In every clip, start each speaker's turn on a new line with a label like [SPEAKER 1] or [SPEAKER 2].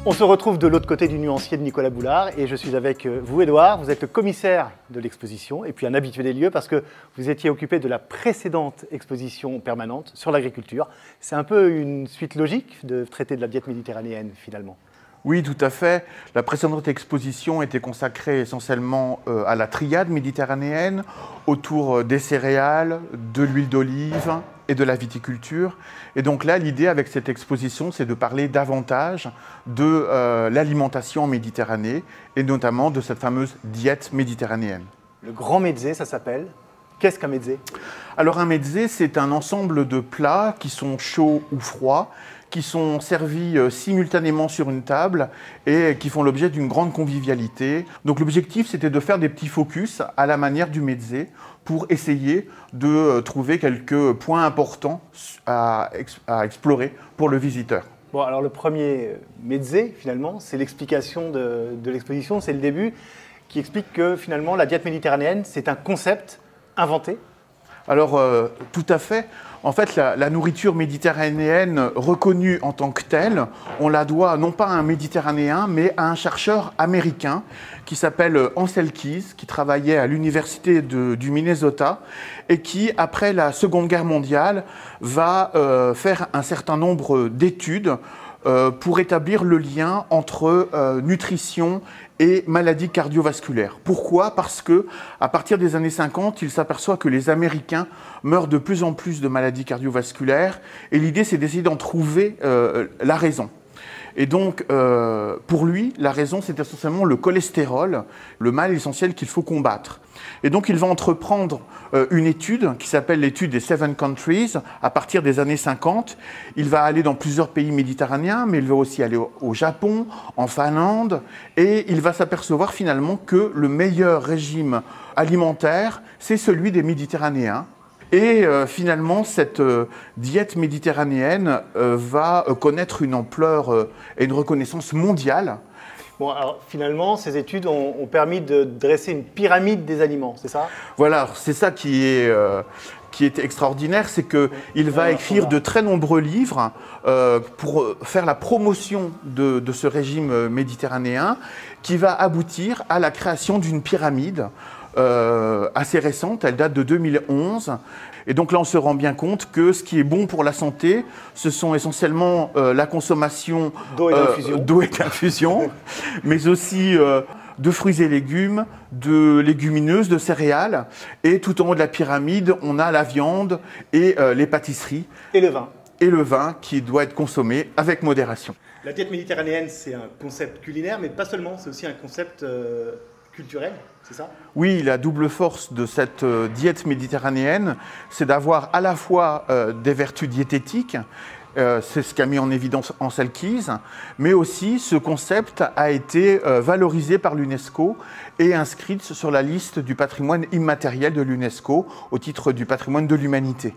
[SPEAKER 1] On se retrouve de l'autre côté du nuancier de Nicolas Boulard et je suis avec vous, Édouard. Vous êtes le commissaire de l'exposition et puis un habitué des lieux parce que vous étiez occupé de la précédente exposition permanente sur l'agriculture. C'est un peu une suite logique de traiter de la diète méditerranéenne finalement.
[SPEAKER 2] Oui, tout à fait. La précédente exposition était consacrée essentiellement à la triade méditerranéenne, autour des céréales, de l'huile d'olive et de la viticulture. Et donc là, l'idée avec cette exposition, c'est de parler davantage de l'alimentation en Méditerranée et notamment de cette fameuse diète méditerranéenne.
[SPEAKER 1] Le grand mezzé, ça s'appelle. Qu'est-ce qu'un mezzé?
[SPEAKER 2] Alors un mezzé, c'est un ensemble de plats qui sont chauds ou froids, qui sont servis simultanément sur une table et qui font l'objet d'une grande convivialité. Donc l'objectif, c'était de faire des petits focus à la manière du mezzé pour essayer de trouver quelques points importants à explorer pour le visiteur.
[SPEAKER 1] Bon, alors le premier mezzé, finalement, c'est l'explication de l'exposition, c'est le début, qui explique que finalement la diète méditerranéenne, c'est un concept inventé.
[SPEAKER 2] Alors, tout à fait. En fait, la nourriture méditerranéenne reconnue en tant que telle, on la doit non pas à un Méditerranéen, mais à un chercheur américain qui s'appelle Ansel Keys, qui travaillait à l'université du Minnesota et qui, après la Seconde Guerre mondiale, va faire un certain nombre d'études pour établir le lien entre nutrition et maladies cardiovasculaires. Pourquoi? Parce que à partir des années 50, il s'aperçoit que les Américains meurent de plus en plus de maladies cardiovasculaires et l'idée c'est d'essayer d'en trouver la raison. Et donc, pour lui, la raison, c'est essentiellement le cholestérol, le mal essentiel qu'il faut combattre. Et donc, il va entreprendre une étude qui s'appelle l'étude des 7 countries à partir des années 50. Il va aller dans plusieurs pays méditerranéens, mais il va aussi aller au Japon, en Finlande, et il va s'apercevoir finalement que le meilleur régime alimentaire, c'est celui des Méditerranéens. Et finalement, cette diète méditerranéenne va connaître une ampleur et une reconnaissance mondiale.
[SPEAKER 1] Bon, alors finalement, ces études ont permis de dresser une pyramide des aliments, c'est ça?
[SPEAKER 2] Voilà, c'est ça qui est extraordinaire, c'est qu'il va écrire de très nombreux livres pour faire la promotion de ce régime méditerranéen qui va aboutir à la création d'une pyramide assez récente, elle date de 2011. Et donc là, on se rend bien compte que ce qui est bon pour la santé, ce sont essentiellement la consommation d'eau et d'infusion, mais aussi de fruits et légumes, de légumineuses, de céréales. Et tout en haut de la pyramide, on a la viande et les pâtisseries.
[SPEAKER 1] Et le vin.
[SPEAKER 2] Et le vin qui doit être consommé avec modération.
[SPEAKER 1] La diète méditerranéenne, c'est un concept culinaire, mais pas seulement, c'est aussi un concept culturel, c'est ça?
[SPEAKER 2] Oui, la double force de cette diète méditerranéenne, c'est d'avoir à la fois des vertus diététiques, c'est ce qu'a mis en évidence Ansel Keys, mais aussi ce concept a été valorisé par l'UNESCO et inscrit sur la liste du patrimoine immatériel de l'UNESCO au titre du patrimoine de l'humanité.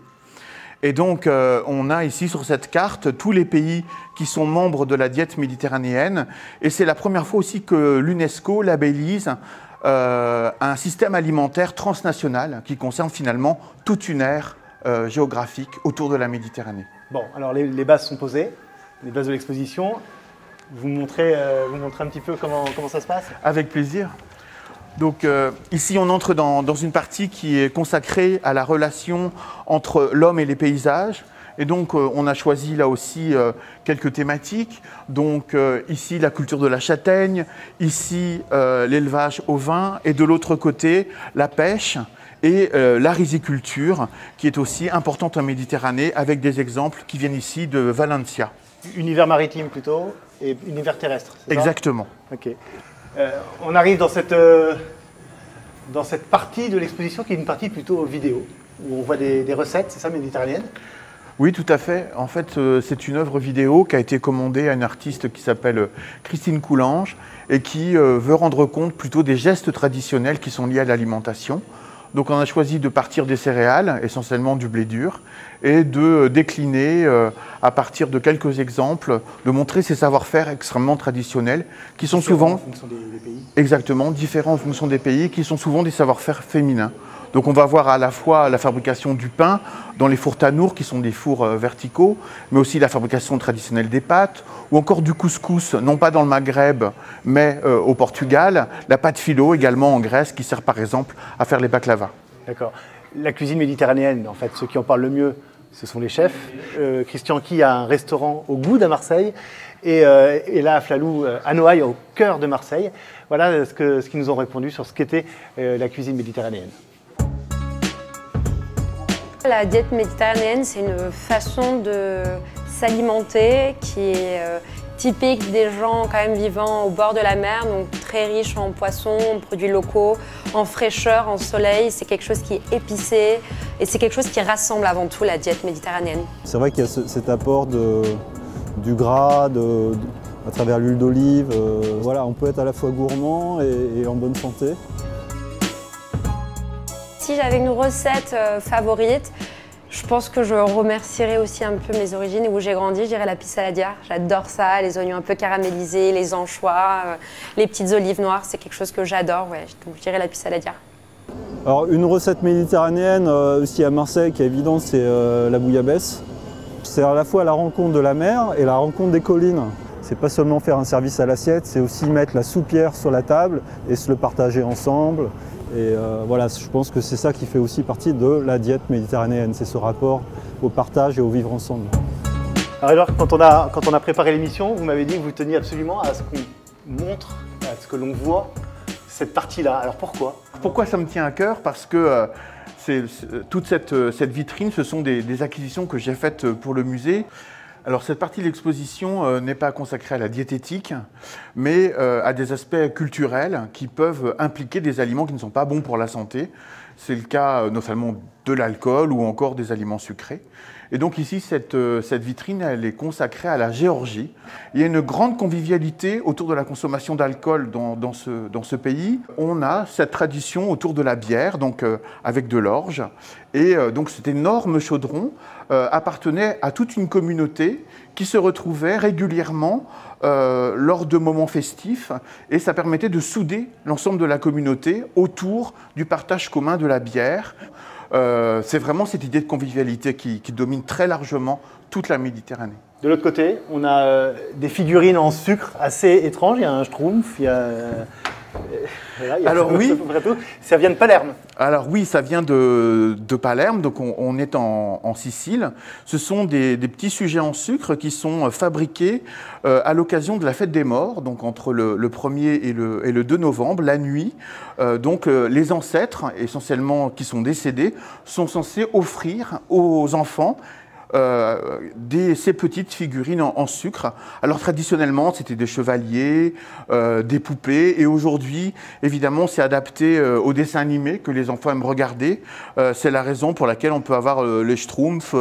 [SPEAKER 2] Et donc, on a ici sur cette carte tous les pays qui sont membres de la diète méditerranéenne. Et c'est la première fois aussi que l'UNESCO labellise un système alimentaire transnational qui concerne finalement toute une aire géographique autour de la Méditerranée.
[SPEAKER 1] Bon, alors les bases sont posées, les bases de l'exposition. Vous montrez un petit peu comment ça se passe?
[SPEAKER 2] Avec plaisir. Donc ici, on entre dans une partie qui est consacrée à la relation entre l'homme et les paysages. Et donc, on a choisi là aussi quelques thématiques. Donc ici, la culture de la châtaigne, ici, l'élevage au vin, et de l'autre côté, la pêche et la riziculture, qui est aussi importante en Méditerranée, avec des exemples qui viennent ici de Valencia.
[SPEAKER 1] Univers maritime plutôt, et univers terrestre, c'est ça?
[SPEAKER 2] Exactement.
[SPEAKER 1] Ok. On arrive dans cette partie de l'exposition qui est une partie plutôt vidéo, où on voit des recettes, c'est ça, méditerranéennes?
[SPEAKER 2] Oui, tout à fait. En fait, c'est une œuvre vidéo qui a été commandée à une artiste qui s'appelle Christine Coulange et qui veut rendre compte plutôt des gestes traditionnels qui sont liés à l'alimentation. Donc on a choisi de partir des céréales, essentiellement du blé dur, et de décliner à partir de quelques exemples, de montrer ces savoir-faire extrêmement traditionnels qui sont souvent,
[SPEAKER 1] en fonction des pays.
[SPEAKER 2] Exactement, différents en fonction des pays, qui sont souvent des savoir-faire féminins. Donc on va voir à la fois la fabrication du pain dans les fours tanours qui sont des fours verticaux, mais aussi la fabrication traditionnelle des pâtes, ou encore du couscous, non pas dans le Maghreb, mais au Portugal, la pâte phyllo également en Grèce qui sert par exemple à faire les baklavas.
[SPEAKER 1] D'accord. La cuisine méditerranéenne, en fait, ceux qui en parlent le mieux, ce sont les chefs. Christian Key a un restaurant au Goût à Marseille et là, Flalou à Noailles, au cœur de Marseille. Voilà ce qu'ils nous ont répondu sur ce qu'était la cuisine méditerranéenne.
[SPEAKER 3] La diète méditerranéenne, c'est une façon de s'alimenter qui est typique des gens quand même vivant au bord de la mer, donc très riche en poissons, en produits locaux, en fraîcheur, en soleil. C'est quelque chose qui est épicé et c'est quelque chose qui rassemble avant tout la diète méditerranéenne.
[SPEAKER 4] C'est vrai qu'il y a cet apport du gras, à travers l'huile d'olive. Voilà, on peut être à la fois gourmand et en bonne santé.
[SPEAKER 3] Si j'avais une recette favorite, je pense que je remercierais aussi un peu mes origines et où j'ai grandi, je dirais la pissaladière. J'adore ça, les oignons un peu caramélisés, les anchois, les petites olives noires, c'est quelque chose que j'adore, ouais. Donc je dirais la pissaladière.
[SPEAKER 4] Alors une recette méditerranéenne aussi à Marseille qui est évidente, c'est la bouillabaisse. C'est à la fois la rencontre de la mer et la rencontre des collines. C'est pas seulement faire un service à l'assiette, c'est aussi mettre la soupière sur la table et se le partager ensemble. Et voilà, je pense que c'est ça qui fait aussi partie de la diète méditerranéenne, c'est ce rapport au partage et au vivre ensemble.
[SPEAKER 1] Alors Edouard, quand on a préparé l'émission, vous m'avez dit que vous teniez absolument à ce qu'on montre, à ce que l'on voit cette partie-là. Alors pourquoi?
[SPEAKER 2] Pourquoi ça me tient à cœur? Parce que toute cette vitrine, ce sont des acquisitions que j'ai faites pour le musée. Alors cette partie de l'exposition n'est pas consacrée à la diététique, mais à des aspects culturels qui peuvent impliquer des aliments qui ne sont pas bons pour la santé. C'est le cas notamment de l'alcool ou encore des aliments sucrés. Et donc ici, cette vitrine, elle est consacrée à la Géorgie. Il y a une grande convivialité autour de la consommation d'alcool dans ce pays. On a cette tradition autour de la bière, donc avec de l'orge. Et donc cet énorme chaudron appartenait à toute une communauté qui se retrouvait régulièrement lors de moments festifs, et ça permettait de souder l'ensemble de la communauté autour du partage commun de la bière. C'est vraiment cette idée de convivialité qui domine très largement toute la Méditerranée.
[SPEAKER 1] De l'autre côté, on a des figurines en sucre assez étranges. Il y a un schtroumpf, il y a
[SPEAKER 2] alors oui,
[SPEAKER 1] ça vient de Palerme.
[SPEAKER 2] Alors oui, ça vient de Palerme, donc on est en Sicile. Ce sont des petits sujets en sucre qui sont fabriqués à l'occasion de la fête des morts, donc entre le 1er et le 2 novembre, la nuit. Donc les ancêtres, essentiellement qui sont décédés, sont censés offrir aux enfants ces petites figurines en sucre. Alors traditionnellement, c'était des chevaliers, des poupées, et aujourd'hui, évidemment, c'est adapté aux dessins animés que les enfants aiment regarder. C'est la raison pour laquelle on peut avoir les Schtroumpfs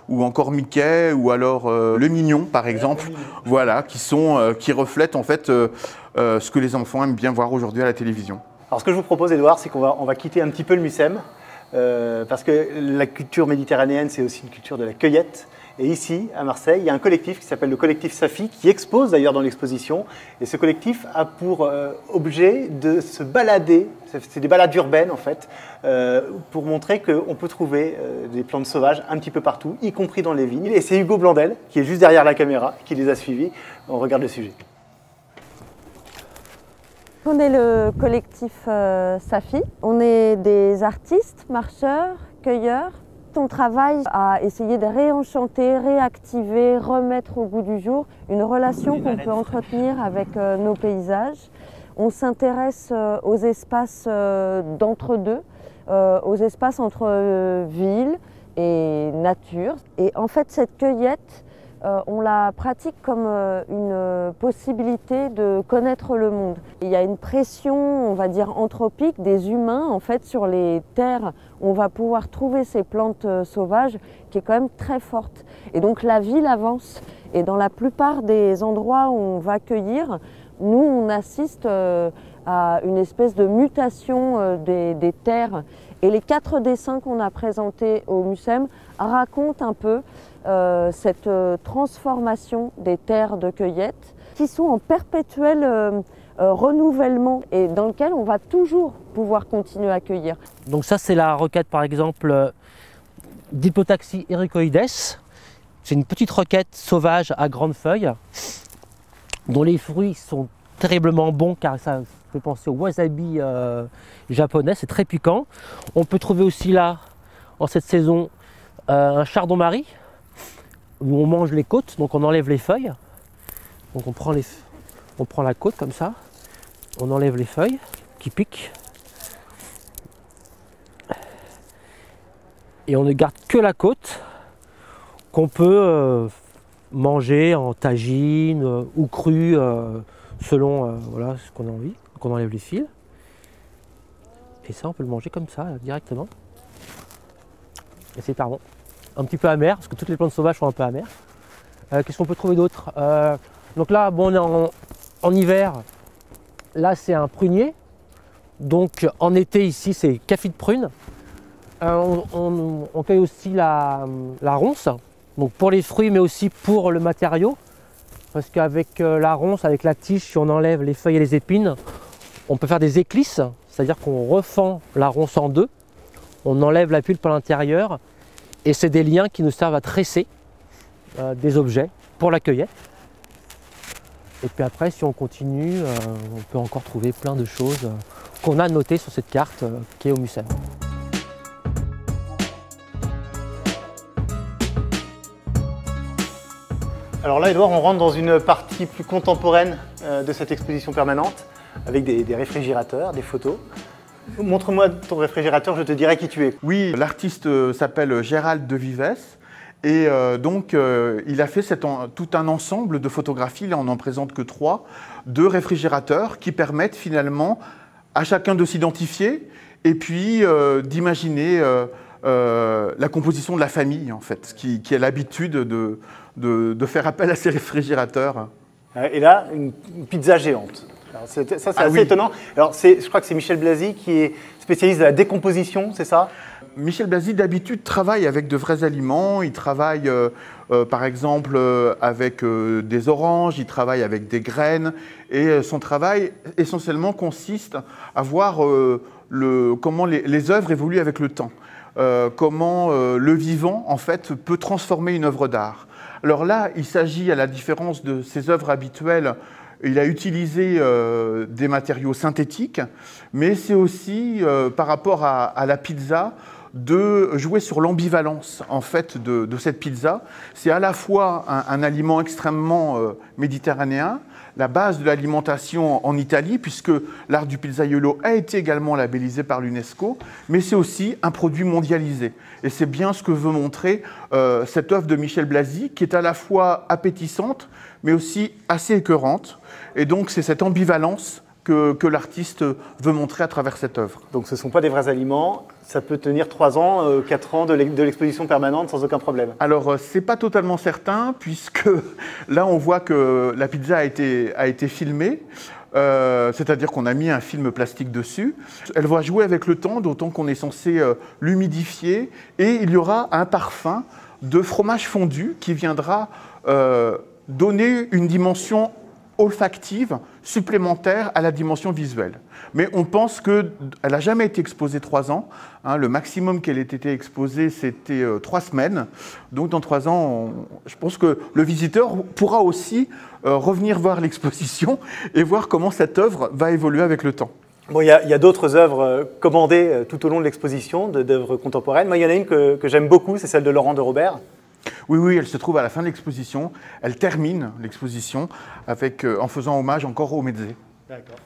[SPEAKER 2] ou encore Mickey ou alors le Mignon, par exemple, voilà, qui reflètent en fait ce que les enfants aiment bien voir aujourd'hui à la télévision.
[SPEAKER 1] Alors ce que je vous propose, Edouard, c'est qu'on va quitter un petit peu le MUSEM. Parce que la culture méditerranéenne, c'est aussi une culture de la cueillette. Et ici, à Marseille, il y a un collectif qui s'appelle le collectif Safi, qui expose d'ailleurs dans l'exposition. Et ce collectif a pour objet de se balader, c'est des balades urbaines en fait, pour montrer qu'on peut trouver des plantes sauvages un petit peu partout, y compris dans les vignes. Et c'est Hugo Blandel, qui est juste derrière la caméra, qui les a suivis. On regarde le sujet.
[SPEAKER 5] On est le collectif Safi. On est des artistes, marcheurs, cueilleurs. On travaille à essayer de réenchanter, réactiver, remettre au goût du jour une relation qu'on peut entretenir avec nos paysages. On s'intéresse aux espaces d'entre-deux, aux espaces entre ville et nature. Et en fait, cette cueillette, on la pratique comme une possibilité de connaître le monde. Il y a une pression, on va dire, anthropique des humains en fait sur les terres où on va pouvoir trouver ces plantes sauvages qui est quand même très forte. Et donc la ville avance. Et dans la plupart des endroits où on va cueillir, nous on assiste à une espèce de mutation des terres. Et les 4 dessins qu'on a présentés au MUSEM racontent un peu cette transformation des terres de cueillette qui sont en perpétuelle renouvellement et dans lequel on va toujours pouvoir continuer à cueillir.
[SPEAKER 6] Donc ça c'est la roquette par exemple Diplotaxis ericoides. C'est une petite roquette sauvage à grandes feuilles dont les fruits sont terriblement bons car ça fait penser au wasabi japonais, c'est très piquant. On peut trouver aussi là en cette saison un chardon-marie où on mange les côtes, donc on enlève les feuilles. Donc on prend la côte comme ça, on enlève les feuilles qui piquent et on ne garde que la côte qu'on peut manger en tagine ou crue selon voilà, ce qu'on a envie. Donc on enlève les fils et ça on peut le manger comme ça directement et c'est hyper bon. Un petit peu amer parce que toutes les plantes sauvages sont un peu amères. Qu'est-ce qu'on peut trouver d'autre? Donc là bon, on est en hiver, là c'est un prunier, donc en été ici c'est café de prune. On cueille aussi la ronce, donc pour les fruits mais aussi pour le matériau, parce qu'avec la ronce, avec la tige, si on enlève les feuilles et les épines, on peut faire des éclisses, c'est-à-dire qu'on refend la ronce en deux, on enlève la pulpe à l'intérieur et c'est des liens qui nous servent à tresser des objets pour la cueillette. Et puis après, si on continue, on peut encore trouver plein de choses qu'on a notées sur cette carte qui est au Mucem.
[SPEAKER 1] Alors là, Edouard, on rentre dans une partie plus contemporaine de cette exposition permanente, avec des réfrigérateurs, des photos. Montre-moi ton réfrigérateur, je te dirai qui tu es.
[SPEAKER 2] Oui, l'artiste s'appelle Gérald de Vives et donc il a fait tout un ensemble de photographies, là on n'en présente que 3, de réfrigérateurs qui permettent finalement à chacun de s'identifier et puis d'imaginer la composition de la famille en fait, qui a l'habitude de faire appel à ces réfrigérateurs.
[SPEAKER 1] Et là, une pizza géante. Ça, c'est assez étonnant. Alors, je crois que c'est Michel Blasi qui est spécialiste de la décomposition, c'est ça?
[SPEAKER 2] Michel Blasi, d'habitude, travaille avec de vrais aliments. Il travaille, par exemple, avec des oranges, il travaille avec des graines. Et son travail, essentiellement, consiste à voir comment les œuvres évoluent avec le temps. Comment le vivant, en fait, peut transformer une œuvre d'art. Alors là, il s'agit, à la différence de ses œuvres habituelles, il a utilisé des matériaux synthétiques, mais c'est aussi, par rapport à la pizza, de jouer sur l'ambivalence en fait de cette pizza. C'est à la fois un aliment extrêmement méditerranéen, la base de l'alimentation en Italie, puisque l'art du pizzaiolo a été également labellisé par l'UNESCO, mais c'est aussi un produit mondialisé. Et c'est bien ce que veut montrer cette œuvre de Michel Blasi, qui est à la fois appétissante, mais aussi assez écœurante. Et donc c'est cette ambivalence que l'artiste veut montrer à travers cette œuvre.
[SPEAKER 1] Donc ce ne sont pas des vrais aliments, ça peut tenir 3 ans, 4 ans de l'exposition permanente sans aucun problème.
[SPEAKER 2] Alors c'est pas totalement certain, puisque là on voit que la pizza a été filmée, c'est-à-dire qu'on a mis un film plastique dessus. Elle va jouer avec le temps, d'autant qu'on est censé l'humidifier, et il y aura un parfum de fromage fondu qui viendra donner une dimension olfactive supplémentaire à la dimension visuelle. Mais on pense qu'elle n'a jamais été exposée 3 ans. Hein, le maximum qu'elle ait été exposée, c'était 3 semaines. Donc dans 3 ans, je pense que le visiteur pourra aussi revenir voir l'exposition et voir comment cette œuvre va évoluer avec le temps.
[SPEAKER 1] Bon, il y a d'autres œuvres commandées tout au long de l'exposition, d'œuvres contemporaines. Moi, il y en a une que j'aime beaucoup, c'est celle de Laurent de Robert.
[SPEAKER 2] Oui, elle se trouve à la fin de l'exposition. Elle termine l'exposition en faisant hommage encore au Mezzé.
[SPEAKER 1] D'accord.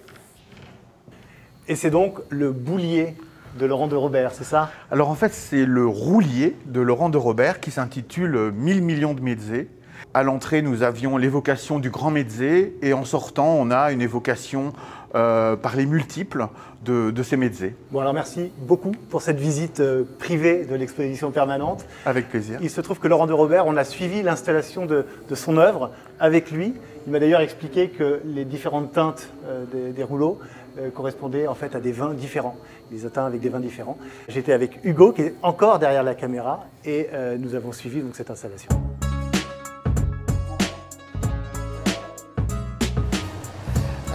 [SPEAKER 1] Et c'est donc le boulier de Laurent de Robert, c'est ça?
[SPEAKER 2] Alors en fait, c'est le roulier de Laurent de Robert qui s'intitule 1000 millions de Mezzé. À l'entrée, nous avions l'évocation du grand Mezzé et en sortant, on a une évocation par les multiples de ces Mezzés.
[SPEAKER 1] Bon, alors merci beaucoup pour cette visite privée de l'exposition permanente.
[SPEAKER 2] Avec plaisir.
[SPEAKER 1] Il se trouve que Laurent de Robert, on a suivi l'installation de son œuvre avec lui. Il m'a d'ailleurs expliqué que les différentes teintes des rouleaux correspondaient en fait à des vins différents. Il les a teints avec des vins différents. J'étais avec Hugo qui est encore derrière la caméra et nous avons suivi donc cette installation.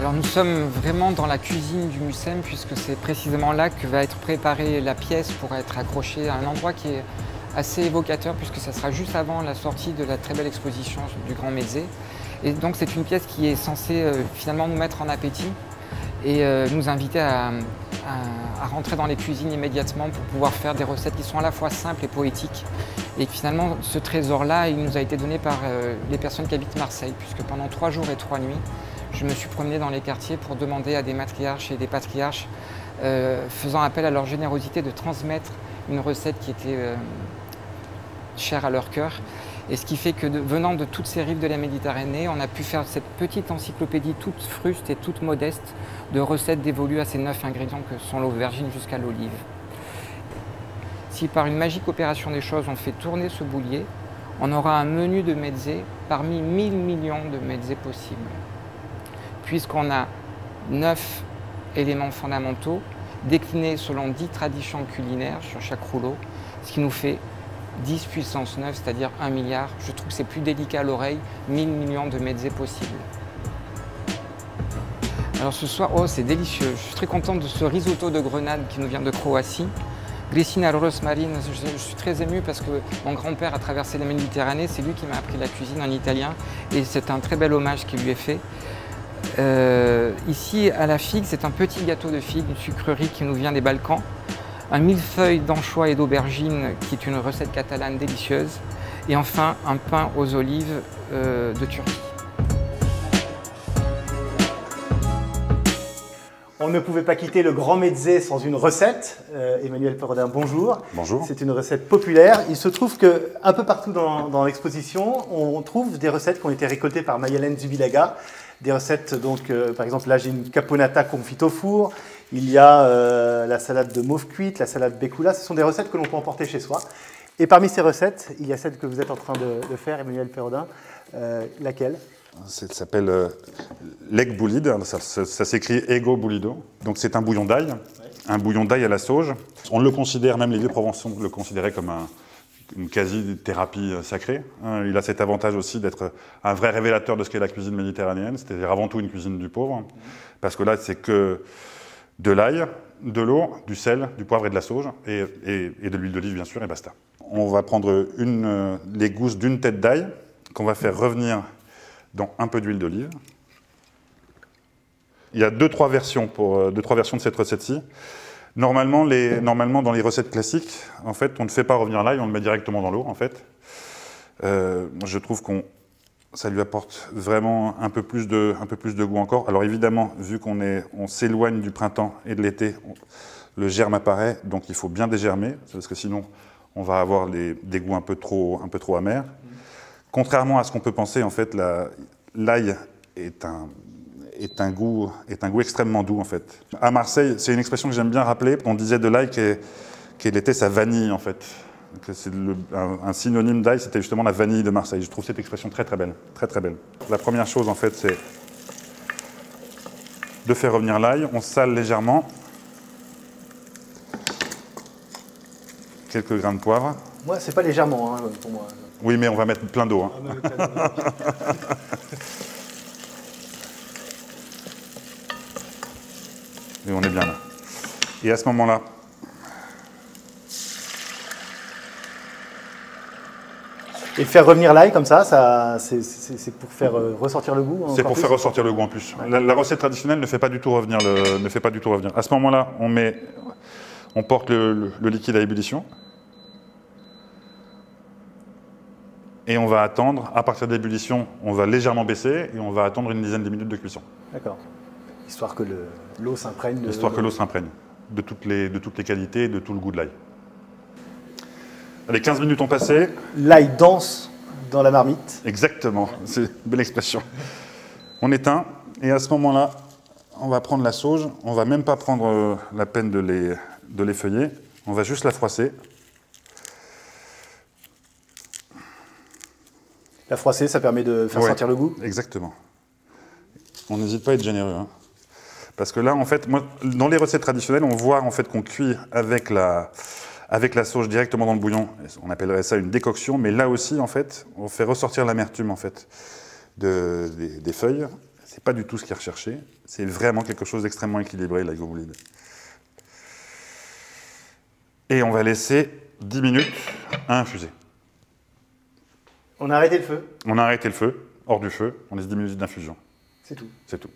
[SPEAKER 7] Alors nous sommes vraiment dans la cuisine du Mucem puisque c'est précisément là que va être préparée la pièce pour être accrochée à un endroit qui est assez évocateur puisque ça sera juste avant la sortie de la très belle exposition du Grand Mezzé. Et donc c'est une pièce qui est censée finalement nous mettre en appétit et nous inviter à rentrer dans les cuisines immédiatement pour pouvoir faire des recettes qui sont à la fois simples et poétiques. Et finalement ce trésor-là, il nous a été donné par les personnes qui habitent Marseille puisque pendant 3 jours et 3 nuits, je me suis promené dans les quartiers pour demander à des matriarches et des patriarches faisant appel à leur générosité de transmettre une recette qui était chère à leur cœur. Et ce qui fait que venant de toutes ces rives de la Méditerranée, on a pu faire cette petite encyclopédie toute fruste et toute modeste de recettes dévolues à ces 9 ingrédients que sont l'aubergine jusqu'à l'olive. Si par une magique opération des choses on fait tourner ce boulier, on aura un menu de mezzés parmi 1000 millions de mezzés possibles. Puisqu'on a 9 éléments fondamentaux déclinés selon 10 traditions culinaires sur chaque rouleau, ce qui nous fait 10 puissance 9, c'est-à-dire 1 milliard. Je trouve que c'est plus délicat à l'oreille, 1000 millions de mezzés possibles. Alors ce soir, oh c'est délicieux, je suis très contente de ce risotto de grenade qui nous vient de Croatie. Grissina rosmarine, je suis très ému parce que mon grand-père a traversé la Méditerranée, c'est lui qui m'a appris la cuisine en italien et c'est un très bel hommage qui lui est fait. Ici à la figue, c'est un petit gâteau de figue, une sucrerie qui nous vient des Balkans. Un millefeuille d'anchois et d'aubergines qui est une recette catalane délicieuse. Et enfin un pain aux olives de Turquie.
[SPEAKER 1] On ne pouvait pas quitter le Grand Mezzé sans une recette. Emmanuel Perrodin, bonjour.
[SPEAKER 8] Bonjour.
[SPEAKER 1] C'est une recette populaire. Il se trouve qu'un peu partout dans l'exposition, on trouve des recettes qui ont été récoltées par Mayalène Zubilaga. Des recettes, donc, par exemple, là j'ai une caponata confite au four. Il y a la salade de mauve cuite, la salade bécoula. Ce sont des recettes que l'on peut emporter chez soi. Et parmi ces recettes, il y a celle que vous êtes en train de faire, Emmanuel Perrodin. Laquelle?
[SPEAKER 8] Ça s'appelle l'egg boulide, ça s'écrit ego boulido. Donc c'est un bouillon d'ail, un bouillon d'ail à la sauge. On le considère, même les vieux provençaux le considéraient comme une quasi-thérapie sacrée. Il a cet avantage aussi d'être un vrai révélateur de ce qu'est la cuisine méditerranéenne, c'est-à-dire avant tout une cuisine du pauvre, parce que là c'est que de l'ail, de l'eau, du sel, du poivre et de la sauge, et de l'huile d'olive bien sûr, et basta. On va prendre les gousses d'une tête d'ail, qu'on va faire revenir dans un peu d'huile d'olive. Il y a deux, trois versions de cette recette-ci. Normalement, dans les recettes classiques, en fait, on ne fait pas revenir l'ail, on le met directement dans l'eau, en fait. Je trouve ça lui apporte vraiment un peu plus de goût encore. Alors évidemment, vu on s'éloigne du printemps et de l'été, le germe apparaît, donc il faut bien dégermer, parce que sinon, on va avoir des goûts un peu trop amers. Contrairement à ce qu'on peut penser, en fait, l'ail est un goût extrêmement doux, en fait. À Marseille, c'est une expression que j'aime bien rappeler. On disait de l'ail qu'elle était sa vanille, en fait. Un synonyme d'ail, c'était justement la vanille de Marseille. Je trouve cette expression très très belle, très très belle. La première chose, en fait, c'est de faire revenir l'ail. On sale légèrement. Quelques grains de poivre.
[SPEAKER 1] Moi, c'est pas légèrement, hein, pour moi.
[SPEAKER 8] Oui, mais on va mettre plein d'eau. Hein. Et on est bien là. Et à ce moment-là,
[SPEAKER 1] et faire revenir l'ail comme ça c'est pour faire ressortir le goût.
[SPEAKER 8] C'est pour faire ressortir le goût en plus. Ouais. La recette traditionnelle ne fait pas du tout revenir À ce moment-là, on porte le liquide à ébullition. Et on va attendre, à partir de l'ébullition, on va légèrement baisser et on va attendre une dizaine de minutes de cuisson.
[SPEAKER 1] D'accord. Histoire que l'eau s'imprègne.
[SPEAKER 8] Histoire que l'eau s'imprègne de toutes les qualités et de tout le goût de l'ail. Allez, 15 minutes ont passé.
[SPEAKER 1] L'ail danse dans la marmite.
[SPEAKER 8] Exactement, c'est une belle expression. On éteint et à ce moment-là, on va prendre la sauge. On ne va même pas prendre la peine de l'effeuiller. On va juste la froisser.
[SPEAKER 1] La froisser, ça permet de faire sortir le goût.
[SPEAKER 8] Exactement. On n'hésite pas à être généreux. Hein. Parce que là, en fait, dans les recettes traditionnelles, on voit en fait qu'on cuit avec la sauge directement dans le bouillon. On appellerait ça une décoction, mais là aussi, en fait, on fait ressortir l'amertume en fait, des feuilles. c'est pas du tout ce qui est recherché. C'est vraiment quelque chose d'extrêmement équilibré, l'algobolide. Et on va laisser 10 minutes à infuser.
[SPEAKER 1] On a arrêté le feu.
[SPEAKER 8] On a arrêté le feu, hors du feu, on laisse 10 minutes d'infusion.
[SPEAKER 1] C'est tout.
[SPEAKER 8] C'est tout.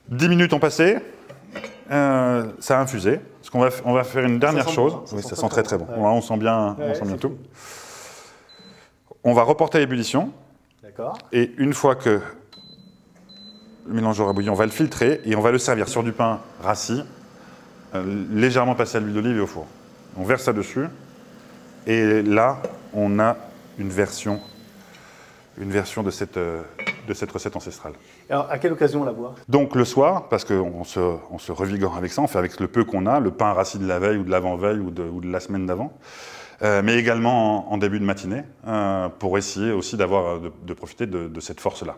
[SPEAKER 8] 10 minutes ont passé, ça a infusé. On va faire une dernière chose.
[SPEAKER 1] Bon,
[SPEAKER 8] oui, ça sent très bon.
[SPEAKER 1] Ouais.
[SPEAKER 8] On sent bien,
[SPEAKER 1] Ouais,
[SPEAKER 8] on sent bien tout.
[SPEAKER 1] cool.
[SPEAKER 8] On va reporter à l'ébullition.
[SPEAKER 1] D'accord.
[SPEAKER 8] Et une fois que le mélange aura bouilli, on va le filtrer et on va le servir sur du pain rassis, légèrement passé à l'huile d'olive et au four. On verse ça dessus. Et là, on a une version de cette recette ancestrale.
[SPEAKER 1] Alors, à quelle occasion on la boit?
[SPEAKER 8] Donc le soir, parce qu'on se revigore avec ça, on fait avec le peu qu'on a, le pain rassis de la veille ou de l'avant-veille ou de la semaine d'avant, mais également en début de matinée, pour essayer aussi de profiter de cette force-là.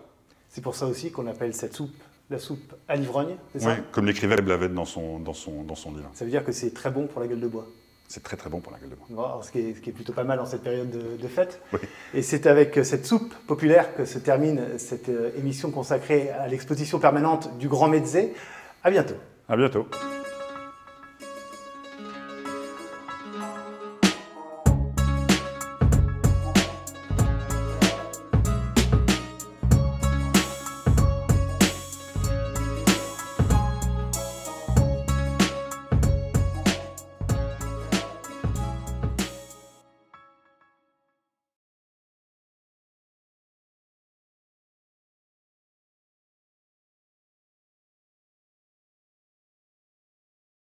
[SPEAKER 1] C'est pour ça aussi qu'on appelle cette soupe la soupe à l'ivrogne, c'est ça?
[SPEAKER 8] Oui, comme l'écrivait Blavette dans son livre.
[SPEAKER 1] Ça veut dire que c'est très bon pour la gueule de bois.
[SPEAKER 8] C'est très très bon pour la gueule de bois.
[SPEAKER 1] Bon, alors, ce qui est plutôt pas mal dans cette période de fête.
[SPEAKER 8] Oui.
[SPEAKER 1] Et c'est avec cette soupe populaire que se termine cette émission consacrée à l'exposition permanente du Grand Metzger. À bientôt.
[SPEAKER 8] À bientôt.